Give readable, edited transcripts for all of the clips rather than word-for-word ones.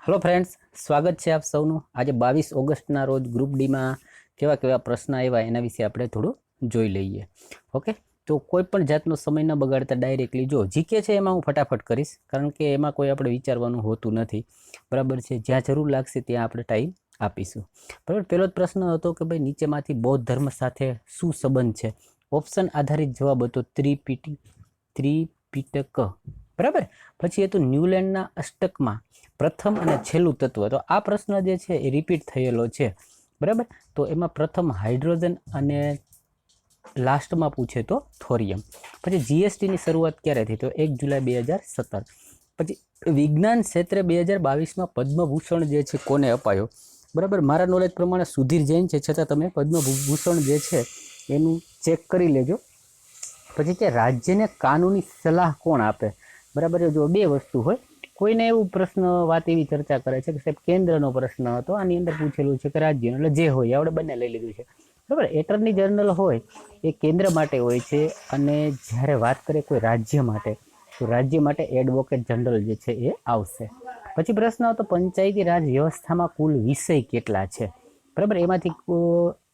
Hello friends, स्वागत है आप सौનું। आज 22 ઓગસ્ટના રોજ ગ્રુપ ડીમાં કેવા કેવા પ્રશ્ન આવ્યા એના વિશે આપણે થોડું જોઈ લઈએ। ઓકે, તો કોઈ પણ જાતનો સમય ન બગાડતા ડાયરેક્ટલી જો જીકે છે એમાં હું ફટાફટ કરીશ, કારણ કે એમાં કોઈ આપણે વિચારવાનું હોતું નથી। બરાબર છે, જ્યાં જરૂર લાગશે ત્યાં આપણે ટાઈમ આપીશું। બરાબર, પહેલો જ પ્રશ્ન હતો કે ભાઈ નીચેમાંથી બૌદ્ધ ધર્મ સાથે શું સંબંધ છે? ઓપ્શન આધારિત જવાબ હતો ત્રિપિટક। બરાબર, પછી હતું ન્યુલેન્ડના અષ્ટકમાં પ્રથમ અને છેલ્લું તત્વ। તો આ પ્રશ્ન જે છે એ રિપીટ થયેલો છે। બરાબર, તો એમાં પ્રથમ હાઇડ્રોજન અને લાસ્ટમાં પૂછે તો થોરિયમ। પછી જીએસટીની શરૂઆત ક્યારે થઈ? તો 1 જુલાઈ 2017। પછી વિજ્ઞાન ક્ષેત્રે 2022માં પદ્મભૂષણ જે છે કોને અપાયો? બરાબર, મારા નોલેજ પ્રમાણે સુધીર જૈન છે, છતાં તમે પદ્મભૂષણ જે છે એનું ચેક કરી લેજો। પછી કે રાજ્યને કાનૂની સલાહ કોણ આપે? બરાબર, જો બે વસ્તુ હોય, કોઈને એવું પ્રશ્ન વાત એવી ચર્ચા કરે છે કે સાહેબ કેન્દ્રનો પ્રશ્ન હતો, આની અંદર પૂછેલું છે કે રાજ્યનો, એટલે જે હોય આપણે બંને લઈ લીધું છે। બરાબર, એટર્ની જનરલ હોય એ કેન્દ્ર માટે હોય છે, અને જ્યારે વાત કરીએ કોઈ રાજ્ય માટે તો રાજ્ય માટે એડવોકેટ જનરલ જે છે એ આવશે। પછી પ્રશ્ન હતો પંચાયતી રાજ વ્યવસ્થામાં કુલ વિષય કેટલા છે? બરાબર, એમાંથી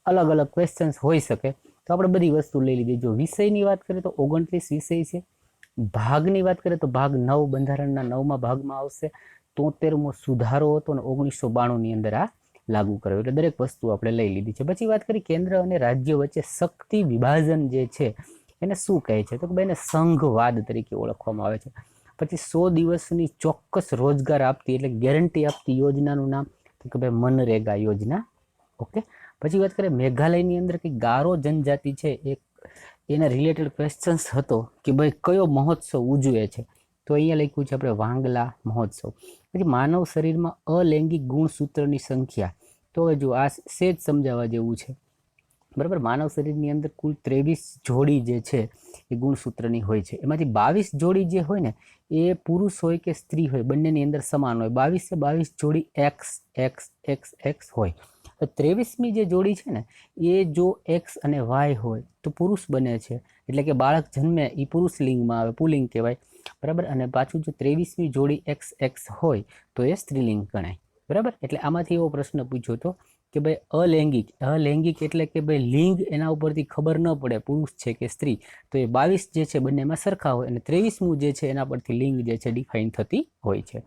અલગ અલગ ક્વેશ્ચન્સ હોઈ શકે, તો આપણે બધી વસ્તુ લઈ લીધી। જો વિષયની વાત કરીએ તો 29 વિષય છે। ભાગની વાત કરીએ તો ભાગ 9 બંધારણના 9મા ભાગમાં આવશે। 73મો સુધારો હતો અને 1992ની અંદર આ લાગુ કર્યો, એટલે દરેક વસ્તુ આપણે લઈ લીધી છે। પછી વાત કરી કેન્દ્ર અને રાજ્ય વચ્ચે શક્તિ વિભાજન જે છે એને શું કહે છે? તો કે ભાઈ એને સંઘવાદ તરીકે ઓળખવામાં આવે છે। પછી 100 દિવસની ચોક્કસ રોજગાર આપતી એટલે ગેરંટી આપતી યોજનાનું નામ? તો કે ભાઈ મનરેગા યોજના। ઓકે, પછી વાત કરીએ મેઘાલયની અંદર કે ગારો જનજાતિ છે એના રિલેટેડ ક્વેશ્ચન્સ હતો કે ભાઈ કયો મહોત્સવ ઉજવે છે? તો અહીંયા લખ્યું છે આપણે વાંગલા મહોત્સવ। પછી માનવ શરીરમાં અલૈંગિક ગુણસૂત્રની સંખ્યા? તો જો આ સેજ સમજાવવા જેવું છે। બરાબર, માનવ શરીરની અંદર કુલ 23 જોડી જે છે એ ગુણસૂત્રની હોય છે। એમાંથી 22 જોડી જે હોય ને એ પુરુષ હોય કે સ્ત્રી હોય બંનેની અંદર સમાન હોય। 22 જોડી એક્સ એક્સ એક્સ એક્સ હોય। 23મી જે જોડી છે ને એ જો એક્સ અને વાય હોય તો પુરુષ બને છે, એટલે કે બાળક જન્મે એ પુરુષ લિંગમાં આવે, પુલિંગ કહેવાય। બરાબર, અને પાછું જો 23મી જોડી એક્સ એક્સ હોય તો એ સ્ત્રીલિંગ ગણાય। બરાબર, એટલે આમાંથી એવો પ્રશ્ન પૂછ્યો હતો કે ભાઈ અલૈંગિક એટલે કે ભાઈ લિંગ એના ઉપરથી ખબર ન પડે પુરુષ છે કે સ્ત્રી, તો એ 22 જે છે બંનેમાં સરખા હોય, અને 23મું જે છે એના પરથી લિંગ જે છે ડિફાઇન થતી હોય છે।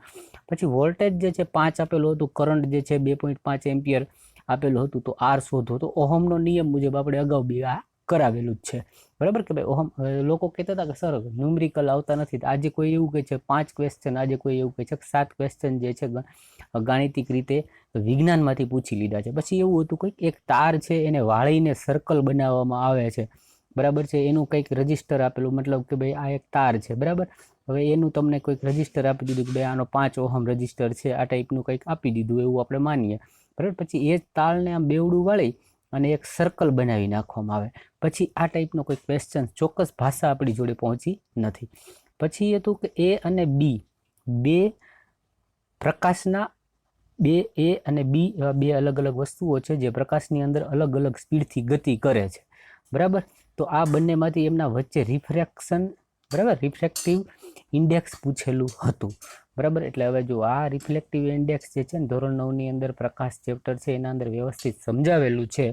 પછી વોલ્ટેજ જે છે 5 આપેલું હતું, કરંટ જે છે 2.5 એમ્પિયર આપેલું હતું, તો આર શોધો। તો ઓહમનો નિયમ મુજબ આપણે અગાઉ બી આ કરાવેલું જ છે। બરાબર, કે ભાઈ ઓહમ લોકો કહેતા હતા કે સર ન્યુમેરિકલ આવતા નથી, આજે કોઈ એવું કહે છે 5 ક્વેશ્ચન, આજે કોઈ એવું કહે છે 7 ક્વેશ્ચન જે છે ગાણિતિક રીતે વિજ્ઞાનમાંથી પૂછી લીધા છે। પછી એવું હતું કંઈક એક તાર છે એને વાળીને સર્કલ બનાવવામાં આવે છે। બરાબર છે, એનું કંઈક રજિસ્ટર આપેલું, મતલબ કે ભાઈ આ એક તાર છે। બરાબર, હવે એનું તમને કોઈક રજિસ્ટર આપી દીધું કે ભાઈ આનો 5 ઓહમ રજિસ્ટર છે, આ ટાઈપનું કંઈક આપી દીધું એવું આપણે માનીએ। બરાબર, પછી એ તારને આમ બેવડું વાળી અને એક સર્કલ બનાવી નાખવામાં આવે। પછી આ ટાઈપનો કોઈ ક્વેશ્ચન, ચોક્કસ ભાષા આપણી જોડે પહોંચી નથી। પછી એ હતું કે એ અને બી બે પ્રકાશના એ અને બી એવા બે અલગ અલગ વસ્તુઓ છે જે પ્રકાશની અંદર અલગ અલગ સ્પીડથી ગતિ કરે છે। બરાબર, તો આ બંનેમાંથી એમના વચ્ચે રિફ્રેક્શન, બરાબર, રિફ્રેક્ટિવ ઇન્ડેક્સ પૂછેલું હતું। બરાબર, એટલે હવે જો આ રિફ્લેક્ટિવ ઇન્ડેક્સ જે છે ને ધોરણ 9ની અંદર પ્રકાશ ચેપ્ટર છે એના અંદર વ્યવસ્થિત સમજાવેલું છે।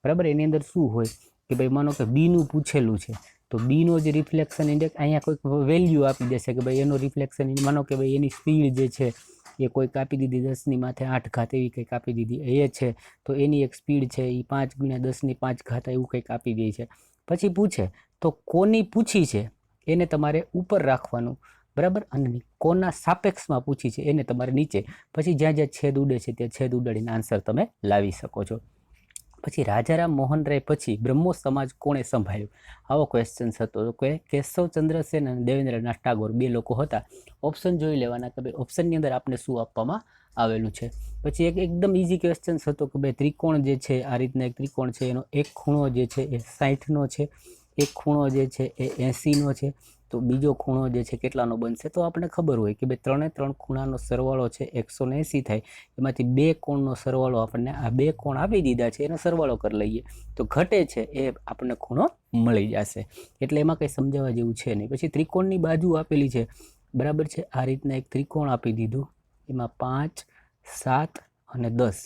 બરાબર, એની અંદર શું હોય કે ભાઈ માનો કે બીનું પૂછેલું છે, તો બીનો જે રિફ્લેક્શન ઇન્ડેક્સ અહીંયા કોઈક વેલ્યુ આપી દેશે કે ભાઈ એનો રિફ્લેક્શન, માનો કે ભાઈ એની સ્પીડ જે છે એ કોઈક આપી દીધી 10ની માથે 8 ઘાત એવી કંઈક આપી દીધી એ છે, તો એની એક સ્પીડ છે એ 5 × 10ની 5 ઘાત એવું કંઈક આપી દે છે। પછી પૂછે તો કોની પૂછી છે એને તમારે ઉપર રાખવાનું। બરાબર, અને કોના સાપેક્ષમાં પૂછી છે એને તમારે નીચે, પછી જ્યાં જ્યાં છેદ ઉડે છે ત્યાં છેદ ઉડાડીને આન્સર તમે લાવી શકો છો। પછી રાજારામ મોહન રાય પછી બ્રહ્મો સમાજ કોણે સંભાળ્યો? આવો ક્વેશ્ચન હતો કે કેશવચંદ્ર સેન અને દેવેન્દ્રનાથ ટાગોર બે લોકો હતા। ઓપ્શન જોઈ લેવાના કે ભાઈ ઓપ્શનની અંદર આપણે શું આપવામાં આવેલું છે। પછી એક એકદમ ઇઝી ક્વેશ્ચન હતો કે ભાઈ ત્રિકોણ જે છે આ રીતના એક ત્રિકોણ છે, એનો એક ખૂણો જે છે એ 60નો છે, એક ખૂણો જે છે એ 80નો છે, તો બીજો ખૂણો જે છે કેટલાનો બનશે? તો આપણે ખબર હોય કે ભાઈ 3 ખૂણાનો સરવાળો છે 180 થાય, એમાંથી 2 કોણનો સરવાળો આપણને આ 2 કોણ આપી દીધા છે એનો સરવાળો કરી લઈએ તો ઘટે છે એ આપણને ખૂણો મળી જશે। એટલે એમાં કંઈ સમજાવવા જેવું છે નહીં। પછી ત્રિકોણની બાજુ આપેલી છે, બરાબર છે, આ રીતના એક ત્રિકોણ આપી દીધું, એમાં 5 7 અને 10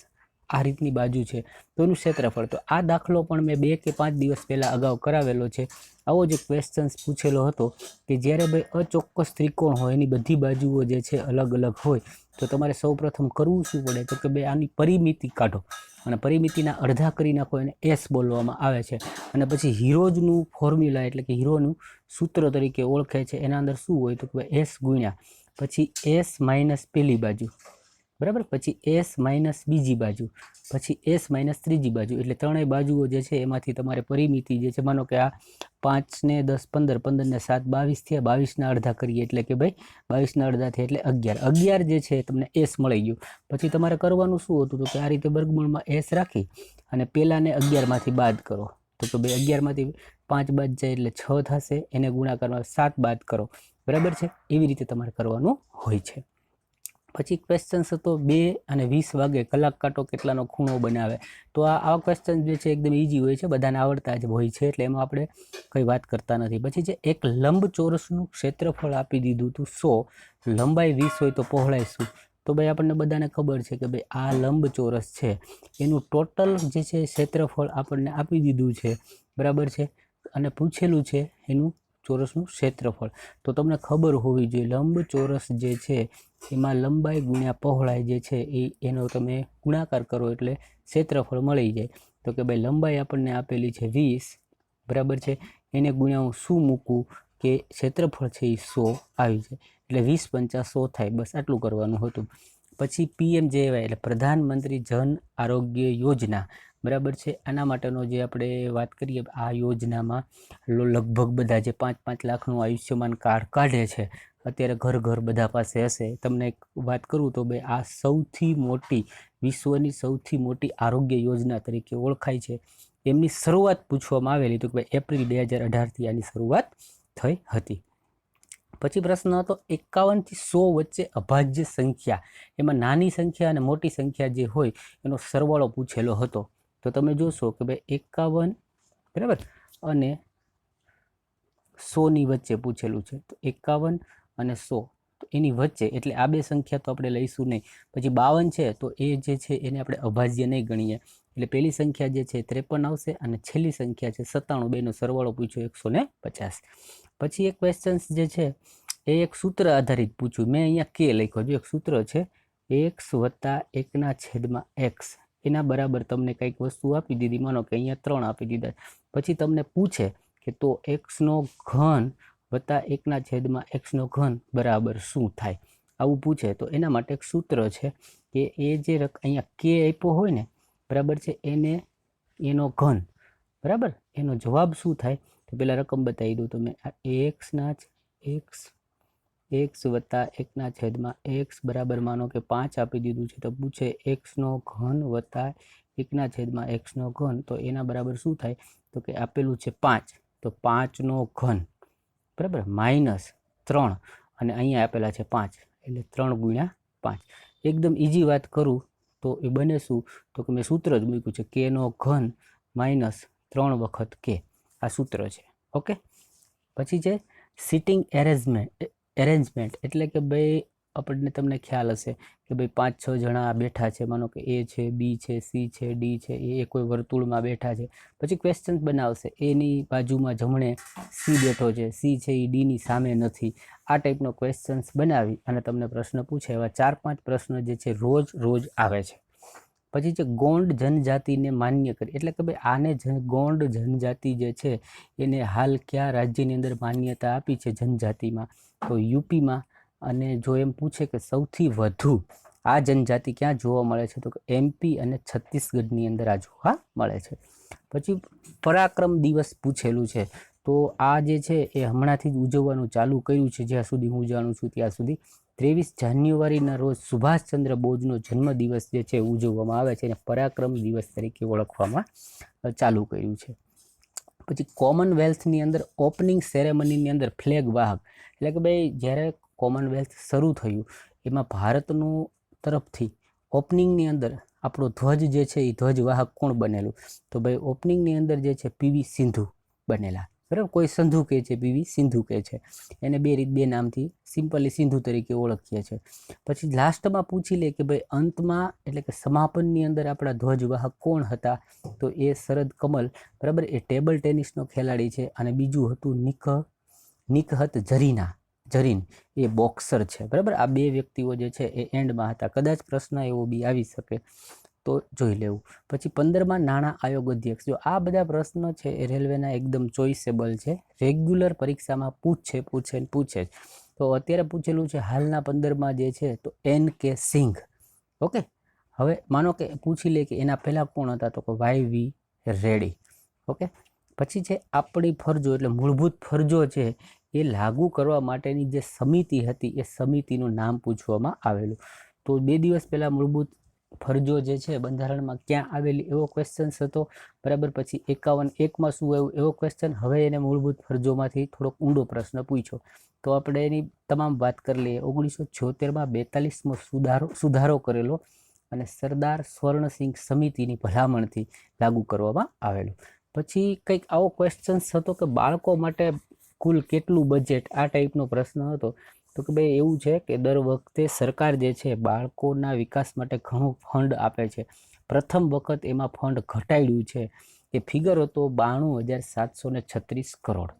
આ રીતની બાજુ છે તો એનું ક્ષેત્રફળ. તો આ દાખલો પણ મેં 2 કે 5 દિવસ પહેલાં અગાઉ કરાવેલો છે. આવો જ ક્વેશ્ચન્સ પૂછેલો હતો કે જ્યારે ભાઈ અચોક્કસ ત્રિકોણ હોય એની બધી બાજુઓ જે છે અલગ અલગ હોય તો તમારે સૌપ્રથમ કરવું શું પડે તો કે ભાઈ આની પરિમિતિ કાઢો અને પરિમિતિના અડધા કરી નાખો, એને એસ બોલવામાં આવે છે. અને પછી હીરોજનું ફોર્મ્યુલા એટલે કે હીરોનું સૂત્ર તરીકે ઓળખે છે એના અંદર શું હોય તો કે એસ ગુણ્યા પછી એસ માઇનસ પહેલી બાજુ, બરાબર, પછી એસ માઇનસ બીજી બાજુ, પછી એસ માઇનસ ત્રીજી બાજુ. એટલે ત્રણેય બાજુઓ જે છે એમાંથી તમારે પરિમિતિ જે છે, માનો કે આ 5 ને 10 15, 15 ને 7 22 થયા, 22 ના અડધા કરીએ એટલે કે ભાઈ 22 ના અડધા થયા એટલે 11, 11 જે છે તમને એસ મળી ગયું. પછી તમારે કરવાનું શું હતું તો કે આ રીતે વર્ગમૂળમાં એસ રાખી અને પહેલાને 11 માંથી બાદ કરો તો કે ભાઈ 11 માંથી 5 બાદ જાય એટલે 6 થશે, એને ગુણાકારમાં 7 બાદ કરો, બરાબર છે. એવી રીતે તમારે કરવાનું હોય છે. પછી ક્વેશ્ચન્સ હતો 2 અને 20 વાગે કલાક કાંટો કેટલાનો ખૂણો બનાવે. તો આ ક્વેશ્ચન જે છે એકદમ ઇઝી હોય છે, બધાને આવડતા જ હોય છે એટલે એમાં આપણે કંઈ વાત કરતા નથી. પછી જે એક લંબચોરસનું ક્ષેત્રફળ આપી દીધું હતું 100, લંબાઈ 20 હોય તો પહોળાઈ શું? તો ભાઈ આપણને બધાને ખબર છે કે ભાઈ આ લંબચોરસ છે એનું ટોટલ જે છે ક્ષેત્રફળ આપણને આપી દીધું છે, બરાબર છે, અને પૂછેલું છે એનું ચોરસનું ક્ષેત્રફળ. તો તમને ખબર હોવી જોઈએ લંબચોરસ જે છે એમાં લંબાઈ ગુણ્યા પહોળાઈ જે છે એનો તમે ગુણાકાર કરો એટલે ક્ષેત્રફળ મળી જાય. તો કે ભાઈ લંબાઈ આપણને આપેલી છે 20, બરાબર છે, એને ગુણ્યા હું શું મૂકું કે ક્ષેત્રફળ છે એ 100 આવી જાય એટલે 20 પંચા 100 થાય, બસ આટલું કરવાનું હતું. પછી PMJY એટલે પ્રધાનમંત્રી જન આરોગ્ય યોજના, બરાબર છે. આના માટેનો જે આપણે વાત કરીએ આ યોજનામાં લગભગ બધા જે 5-5 લાખનું આયુષ્યમાન કાર્ડ કાઢે છે અત્યારે ઘર ઘર બધા પાસે હશે. તમને એક વાત કરું તો ભાઈ આ સૌથી મોટી વિશ્વની સૌથી મોટી આરોગ્ય યોજના તરીકે ઓળખાય છે. એમની શરૂઆત પૂછવામાં આવેલી તો કે ભાઈ એપ્રિલ 2018થી આની શરૂઆત થઈ હતી. પછી પ્રશ્ન હતો 51 થી 100 વચ્ચે અભાજ્ય સંખ્યા, એમાં નાની સંખ્યા અને મોટી સંખ્યા જે હોય એનો સરવાળો પૂછેલો હતો. તો તમે જોશો કે ભાઈ 51 બરાબર અને 100 ની વચ્ચે પૂછેલું છે. તો 51 અને 100 તો એની વચ્ચે એટલે આ બે સંખ્યા તો આપણે લઈશું નહીં. પછી 52 છે તો એ જે છે એને આપણે અભાજ્ય નહીં ગણીએ એટલે પહેલી સંખ્યા જે છે 53 આવશે અને છેલ્લી સંખ્યા છે 97, બેનો સરવાળો પૂછ્યો 150. પછી એક ક્વેશ્ચન્સ જે છે એ એક સૂત્ર આધારિત પૂછ્યું. મેં અહીંયા કે લખ્યો, જો એક સૂત્ર છે x + 1/x એના બરાબર તમને કંઈક વસ્તુ આપી દીધી, માનો કે અહીંયા 3 આપી દીધા. પછી તમને પૂછે કે તો x² + 1/x³ બરાબર શું થાય, આવું પૂછે તો એના માટે એક સૂત્ર છે કે એ જે અહીંયા કે આપ્યો હોય ને, બરાબર છે, એનો ઘન, બરાબર, એનો જવાબ શું થાય તો પેલા રકમ બતાવી દઉં તમે. આ x + 1/x બરાબર માનો કે 5 આપી દીધું છે તો પૂછે x³ + 1/x³, તો એના બરાબર શું થાય તો કે આપેલું છે 5, તો 5નો ઘન, બરાબર, -3 અને અહીંયા આપેલા છે 5 એટલે 3 × 5. એકદમ ઇઝી વાત કરું તો એ બને શું તો કે મેં સૂત્ર જ મૂક્યું છે k નો ઘન -3 વખત k, આ સૂત્ર છે. ઓકે. પછી છે સિટિંગ એરેન્જમેન્ટ એટલે કે ભાઈ આપણને તમને ખ્યાલ હશે કે ભાઈ 5-6 જણા બેઠા છે, માનો કે A છે, B છે, C છે, D છે, એ કોઈ વર્તુળમાં બેઠા છે. પછી ક્વેશ્ચન બનાવશે એની બાજુમાં જમણે C બેઠો છે, C છે એ Dની સામે નથી. આ ટાઈપનો ક્વેશ્ચન્સ બનાવી અને તમને પ્રશ્ન પૂછે. એવા 4-5 પ્રશ્ન જે છે રોજ આવે છે. પછી છે ગોંડ જનજાતિને માન્ય કરી એટલે કે ભાઈ આને ગોંડ જનજાતિ જે છે એને હાલ કયા રાજ્યની અંદર માન્યતા આપી છે જનજાતિમાં, તો યુપીમાં. અને જો એમ પૂછે કે સૌથી વધુ આ જનજાતિ ક્યાં જોવા મળે છે તો કે MP અને છત્તીસગઢની અંદર આ જોવા મળે છે. પછી પરાક્રમ દિવસ પૂછેલું છે તો આ જે છે એ હમણાંથી જ ઉજવવાનું ચાલુ કર્યું છે જ્યાં સુધી હું જાણું છું ત્યાં સુધી. 23 જાન્યુઆરીના રોજ સુભાષચંદ્ર બોઝનો જન્મદિવસ જે છે ઉજવવામાં આવે છે અને પરાક્રમ દિવસ તરીકે ઓળખવામાં ચાલુ કર્યું છે. પછી કોમનવેલ્થની અંદર ઓપનિંગ સેરેમનીની અંદર ફ્લેગ વાહક એટલે કે ભાઈ જ્યારે કોમનવેલ્થ શરૂ થયું એમાં ભારતનું તરફથી ઓપનિંગની અંદર આપણો ધ્વજ જે છે એ ધ્વજવાહક કોણ બનેલું તો ભાઈ ઓપનિંગની અંદર જે છે PV સિંધુ બનેલા, બરાબર, કોઈ સંધુ કહે છે, પીવી સિંધુ કહે છે, એને બે નામથી સિમ્પલી સિંધુ તરીકે ઓળખીએ છીએ. પછી લાસ્ટમાં પૂછી લે કે ભાઈ અંતમાં એટલે કે સમાપનની અંદર આપણા ધ્વજવાહક કોણ હતા, તો એ શરદ કમલ, બરાબર, એ ટેબલ ટેનિસનો ખેલાડી છે. અને બીજું હતું નિકહત જરીન, એ બોક્સર છે. બરાબર, આ બે વ્યક્તિઓ જે છે એ એન્ડમાં હતા. કદાચ પ્રશ્ન એવો બી આવી શકે તો જોઈ લેવું. પછી 15માં નાણાં આયોગ અધ્યક્ષ. જો આ બધા પ્રશ્નો છે એ રેલવેના એકદમ ચોઇસેબલ છે, રેગ્યુલર પરીક્ષામાં પૂછે. તો અત્યારે પૂછેલું છે હાલના 15માં જે છે તો NK સિંઘ. ઓકે, હવે માનો કે પૂછી લે કે એના પહેલાં કોણ હતા, તો કે YV રેડ્ડી. ઓકે, પછી છે આપણી ફરજો, એટલે મૂળભૂત ફરજો છે એ લાગુ કરવા માટેની જે સમિતિ હતી એ સમિતિનું નામ પૂછવામાં આવેલું. તો 2 દિવસ પહેલાં મૂળભૂત ફરજો જે છે બંધારણમાં ક્યાં આવેલી એવો ક્વેશ્ચન્સ હતો. બરાબર, પછી 51 શું આવ્યું એવો ક્વેશ્ચન. હવે એને મૂળભૂત ફરજોમાંથી થોડોક ઊંડો પ્રશ્ન પૂછ્યો, તો આપણે એની તમામ વાત કરી લઈએ. 1976માં 42મો સુધારો કરેલો અને સરદાર સ્વર્ણસિંહ સમિતિની ભલામણથી લાગુ કરવામાં આવેલું. પછી કંઈક આવો ક્વેશ્ચન્સ હતો કે બાળકો માટે કુલ કેટલું બજેટ, આ ટાઈપનો પ્રશ્ન હતો. તો કે ભાઈ એવું છે કે દર વખતે સરકાર જે છે બાળકોના વિકાસ માટે ઘણું ફંડ આપે છે. પ્રથમ વખત એમાં ફંડ ઘટાડ્યું છે, એ ફિગર હતો 92,736 કરોડ.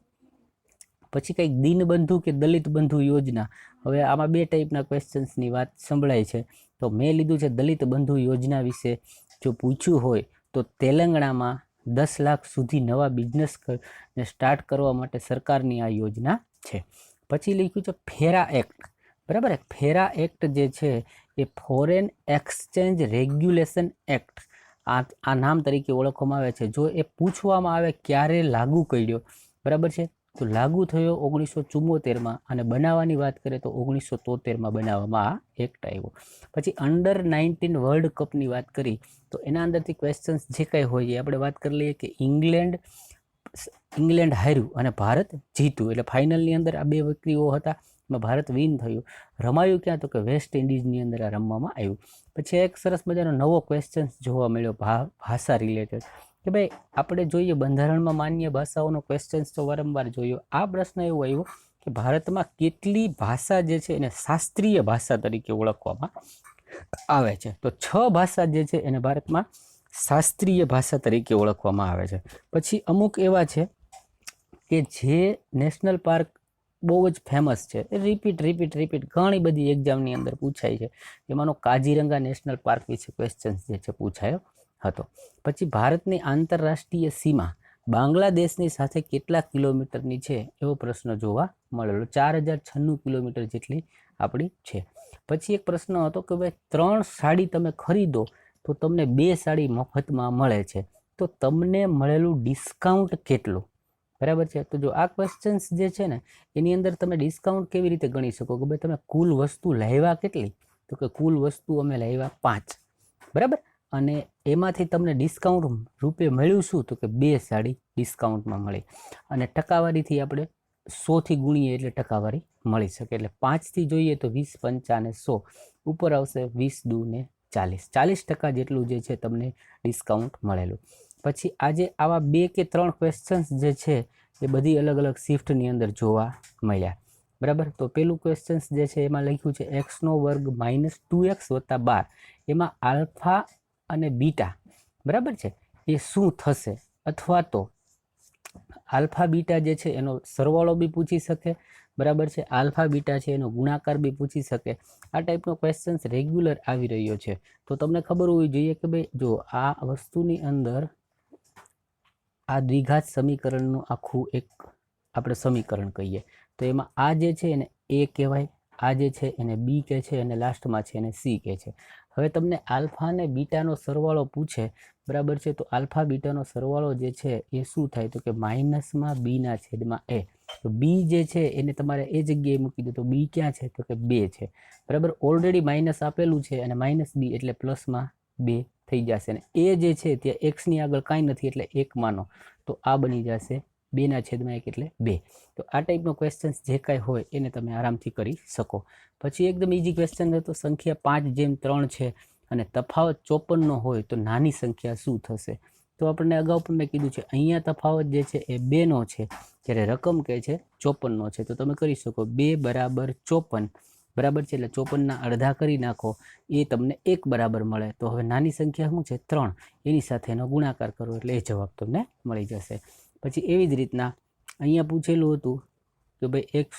પછી કંઈક દીનબંધુ કે દલિત બંધુ યોજના. હવે આમાં 2 ટાઈપના ક્વેશ્ચન્સની વાત સંભળાય છે. તો મેં લીધું છે દલિત બંધુ યોજના વિશે જો પૂછ્યું હોય તો તેલંગાણામાં 10 લાખ સુધી નવા બિઝનેસ સ્ટાર્ટ કરવા માટે સરકારની આ યોજના છે. પછી લખ્યું છે ફેરા એક્ટ. બરાબર, ફેરા એક્ટ જે છે એ ફોરેન એક્સચેન્જ રેગ્યુલેશન એક્ટ આ નામ તરીકે ઓળખવામાં આવે છે. જો એ પૂછવામાં આવે ક્યારે લાગુ કર્યો, બરાબર છે, તો લાગુ થયો 1974માં, અને બનાવવાની વાત કરીએ તો 1973માં બનાવવામાં આ એક્ટ આવ્યો. પછી અંડર-19 વર્લ્ડ કપની વાત કરી તો એના અંદરથી ક્વેશ્ચન્સ જે કંઈ હોય એ આપણે વાત કરી લઈએ કે ઇંગ્લેન્ડ હાર્યું અને ભારત જીત્યું, એટલે ફાઇનલની અંદર આ 2 વ્યક્તિઓ હતા, એમાં ભારત વિન થયું. રમાયું ક્યાં, તો કે વેસ્ટ ઇન્ડિઝની અંદર આ રમવામાં આવ્યું. પછી એક સરસ મજાનો નવો ક્વેશ્ચન જોવા મળ્યો ભાષા રિલેટેડ, કે ભાઈ આપણે જોઈએ બંધારણમાં માન્ય ભાષાઓનો ક્વેશ્ચન્સ તો વારંવાર જોયો. આ પ્રશ્ન એવો આવ્યો કે ભારતમાં કેટલી ભાષા જે છે એને શાસ્ત્રીય ભાષા તરીકે ઓળખવામાં આવે છે. તો 6 ભાષા જે છે એને ભારતમાં શાસ્ત્રીય ભાષા તરીકે ઓળખવામાં આવે છે. પછી અમુક એવા છે કે જે નેશનલ પાર્ક બહુ જ ફેમસ છે, રિપીટ ઘણી બધી એક્ઝામની અંદર પૂછાય છે. એમાંનો કાજીરંગા નેશનલ પાર્ક વિશે ક્વેશ્ચન્સ જે છે પૂછાયો હતો. પછી ભારતની આંતરરાષ્ટ્રીય સીમા બાંગ્લાદેશની સાથે કેટલા કિલોમીટરની છે એવો પ્રશ્ન જોવા મળેલો. 4096 કિલોમીટર જેટલી આપણી છે. પછી એક પ્રશ્ન હતો કે ભાઈ 3 સાડી તમે ખરીદો તો તમને 2 સાડી મફતમાં મળે છે, તો તમને મળેલું ડિસ્કાઉન્ટ કેટલું, બરાબર છે. તો જો આ ક્વેશ્ચન્સ જે છે ને એની અંદર તમે ડિસ્કાઉન્ટ કેવી રીતે ગણી શકો કે ભાઈ તમે કુલ વસ્તુ લાવ્યા કેટલી, તો કે કુલ વસ્તુ અમે લાવ્યા 5, બરાબર, અને એમાંથી તમને ડિસ્કાઉન્ટ રૂપે મળ્યું શું, તો કે 2 સાડી ડિસ્કાઉન્ટમાં મળી. અને ટકાવારીથી આપણે 100થી ગુણીએ એટલે ટકાવારી મળી શકે. એટલે 5થી જોઈએ તો 20, 50 અને 100 ઉપર આવશે 20, 2 ને 40% જેટલું જે છે તમને ડિસ્કાઉન્ટ મળેલું. પછી આજે આવા 2 કે 3 ક્વેશ્ચન્સ જે છે એ બધી અલગ અલગ શિફ્ટની અંદર જોવા મળ્યા, બરાબર. તો પેલું ક્વેશ્ચન્સ જે છે એમાં લખ્યું છે x² - 2x + 12, એમાં આલ્ફા અને બીટા, બરાબર છે, એ શું થશે, અથવા તો આલ્ફા બીટા જે છે એનો સરવાળો બી પૂછી શકે, બરાબર છે, આલ્ફા બીટા છે એનો ગુણાકાર બી પૂછી શકે. આ ટાઈપનો ક્વેશ્ચન્સ રેગ્યુલર આવી રહ્યો છે. તો તમને ખબર હોવી જોઈએ કે ભાઈ જો આ વસ્તુની અંદર આ દ્વિઘાત સમીકરણનું આખું એક આપણે સમીકરણ કહીએ તો એમાં આ જે છે એને A કહેવાય, આ જે છે એને B કહે છે, અને લાસ્ટમાં છે એને C કહે છે. હવે તમને આલ્ફા અને બીટાનો સરવાળો પૂછે, બરાબર છે, તો આલ્ફા બીટાનો સરવાળો જે છે એ શું થાય, તો કે -B/A. તો B જે છે એને તમારે એ જગ્યાએ મૂકી દો, તો B ક્યાં છે, તો કે 2 છે, બરાબર. ઓલરેડી માઇનસ આપેલું છે અને -B એટલે પ્લસમાં 2 થઈ જશે. અને એ જે છે ત્યાં એક્સની આગળ કાંઈ નથી એટલે 1 માનો, તો આ બની જશે 2/1 એટલે 2. તો આ ટાઈપનો ક્વેશ્ચન્સ જે કાંઈ હોય એને તમે આરામથી કરી શકો. પછી એકદમ ઇઝી ક્વેશ્ચન હતો, સંખ્યા 5/3 છે અને તફાવત 54નો હોય તો નાની સંખ્યા શું થશે. તો તો આપણને અગાઉ પણ મેં કીધું છે અહીંયા તફાવત જે છે એ 2નો છે, જ્યારે રકમ કે છે 54નો છે. તો તમે કરી શકો 2 બરાબર 54, બરાબર છે. એટલે 54ના અડધા કરી નાખો, એ તમને 1 બરાબર મળે. તો હવે નાની સંખ્યા શું છે 3, એની સાથે એનો ગુણાકાર કરો એટલે એ જવાબ તમને મળી જશે. પછી એવી જ રીતના અહીંયા પૂછેલું હતું કે ભાઈ x²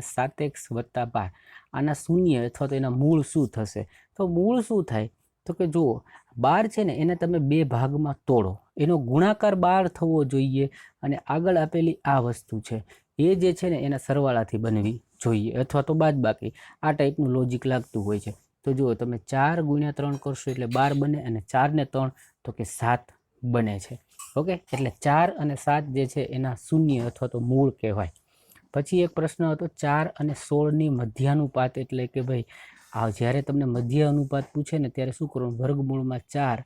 - 7x + 12 આના શૂન્ય અથવા તો એના મૂળ શું થશે. તો મૂળ શું થાય તો કે જુઓ 12 છે ને એને તમે 2 ભાગમાં તોડો, એનો ગુણાકાર 12 થવો જોઈએ અને આગળ આપેલી આ વસ્તુ છે એ જે છે ને એના સરવાળાથી બનવી જોઈએ અથવા તો બાદબાકી, આ ટાઈપનું લોજિક લાગતું હોય છે. તો જુઓ તમે 4 × 3 કરશો એટલે 12 બને અને 4 ને 3 તો કે 7 બને છે. ઓકે, એટલે 4 અને 7 જે છે એના શૂન્ય અથવા તો મૂળ કહેવાય. પછી એક પ્રશ્ન હતો 4 અને 16ની મધ્યાનુપાત, એટલે કે ભાઈ આ જ્યારે તમને મધ્ય અનુપાત પૂછે ને ત્યારે શું કરવાનું, વર્ગમૂળમાં 4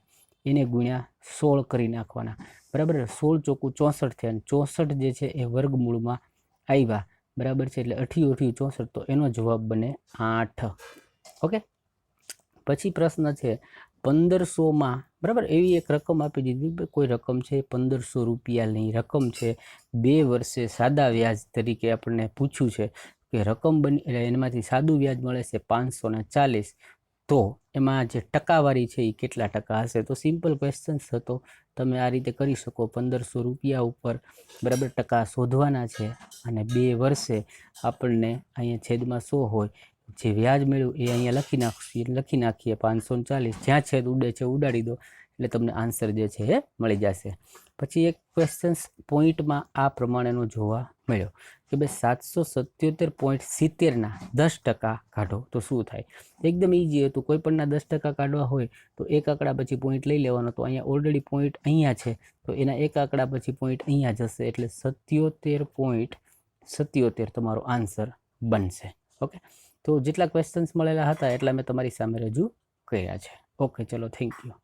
એને ગુણ્યા 16 કરી નાખવાના, બરાબર. 16 ચોકું 64 થયા અને 64 જે છે એ વર્ગમૂળમાં આવ્યા, બરાબર છે. એટલે 8 × 8 = 64, તો એનો જવાબ બને 8. ઓકે, પછી પ્રશ્ન છે 1500માં, બરાબર, એવી એક રકમ આપી દીધી, કોઈ રકમ છે 1500 રૂપિયાની રકમ છે, 2 વર્ષે સાદા વ્યાજ તરીકે આપણને પૂછ્યું છે કે રકમ બની એટલે એમાંથી સાદું વ્યાજ મળે છે 540, તો એમાં જે ટકાવારી છે એ કેટલા ટકા હશે. તો સિમ્પલ ક્વેશ્ચન્સ હતો, તમે આ રીતે કરી શકો. 1500 રૂપિયા ઉપર, બરાબર, ટકા શોધવાના છે અને 2 વર્ષે આપણને અહીંયા છેદમાં 100 હોય, જે વ્યાજ મળ્યું એ અહીંયા લખી નાખીએ 540, જ્યાં છેદ ઉડે છે ઉડાડી દો એટલે તમને આન્સર જે છે એ મળી જશે. પછી એક ક્વેશ્ચન્સ પોઈન્ટમાં આ પ્રમાણેનો જોવા મળ્યો કે ભાઈ 777.70ના 10% કાઢો તો શું થાય. એકદમ ઇઝી હતું, કોઈ પણના 10% કાઢવા હોય તો એક આંકડા પછી પોઈન્ટ લઈ લેવાનો. તો અહીંયા ઓલરેડી પોઈન્ટ અહીંયા છે, તો એના એક આંકડા પછી પોઈન્ટ અહીંયા જશે એટલે 77.77 તમારો આન્સર બનશે. ઓકે, તો જેટલા ક્વેશ્ચન્સ મળેલા હતા એટલા મેં તમારી સામે રજૂ કર્યા છે. ઓકે, ચલો, થેન્ક યુ.